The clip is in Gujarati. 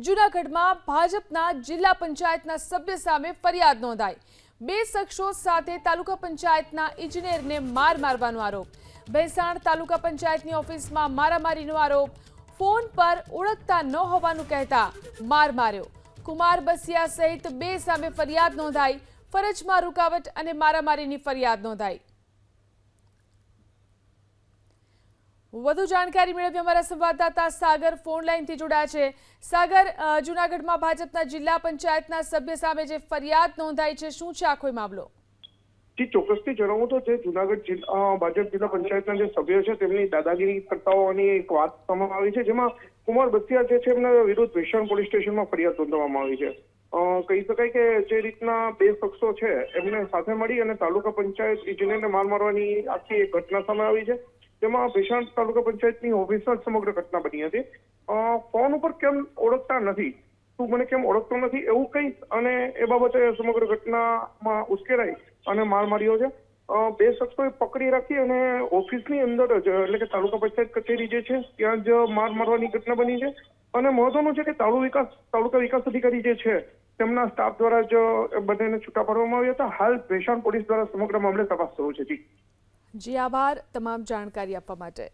જૂનાગઢમાં ભાજપના જિલ્લા પંચાયતના સભ્ય સામે ફરિયાદ નોંધાઈ। બે શખ્સો સાથે તાલુકા પંચાયતના ઇજનેરને માર મારવાનો આરોપ। ભેસાણ તાલુકા પંચાયતની ઓફિસમાં મારામારીનો આરોપ। ફોન પર ઓળખતા ન હોવાનું કહેતા માર માર્યો। કુમાર બસિયા સહિત બે સામે ફરિયાદ નોંધાઈ। ફરજમાં રૂકાવટ અને મારામારીની ફરિયાદ નોંધાઈ। વધુ જાણકારી મેળવી અમારા સંવાદદાતા સાગર ફોન લાઈનથી જોડાયા છે। સાગર, જૂનાગઢમાં ભાજપના જિલ્લા પંચાયતના સભ્ય સામે જે ફરિયાદ નોંધાઈ છે, શું છે આખો મામલો? જી, ચોક્કસથી જણાવું તો જે જૂનાગઢ ભાજપ જિલ્લા પંચાયતના જે સભ્યો છે તેમની દાદાગીરી કરતાઓની એક વાત સામે આવી છે, જેમાં કુમાર બસિયા જે છે એમના વિરુદ્ધ ભેસાણ પોલીસ સ્ટેશનમાં ફરિયાદ નોંધવામાં આવી છે। કહી શકાય કે જે રીતના બે શખ્સો છે એમને સાથે મળી અને તાલુકા પંચાયત ઇજનેરને માર મારવાની આખી એક ઘટના સામે આવી છે, જેમાં ભેસાણ તાલુકા પંચાયતની ઓફિસમાં સમગ્ર ઘટના બની હતી। ફોન ઉપર કેમ ઓળખતા નથી, તું મને કેમ ઓળખતો નથી એવું કહી અને એ બાબતે સમગ્ર ઘટનામાં ઉશ્કેરાઈ અને માર માર્યો છે। બે શખ્સોએ પકડી રાખી અને ઓફિસની અંદર જ એટલે કે તાલુકા પંચાયત કચેરી જે છે ત્યાં જ માર મારવાની ઘટના બની છે। અને મહત્વનું છે કે તાલુકા વિકાસ અધિકારી જે છે તેમના સ્ટાફ દ્વારા જ બંનેને છૂટા પાડવામાં આવ્યા હતા। હાલ ભેસાણ પોલીસ દ્વારા સમગ્ર મામલે તપાસ શરૂ છે। જી, આભાર તમામ જાણકારી આપવા માટે।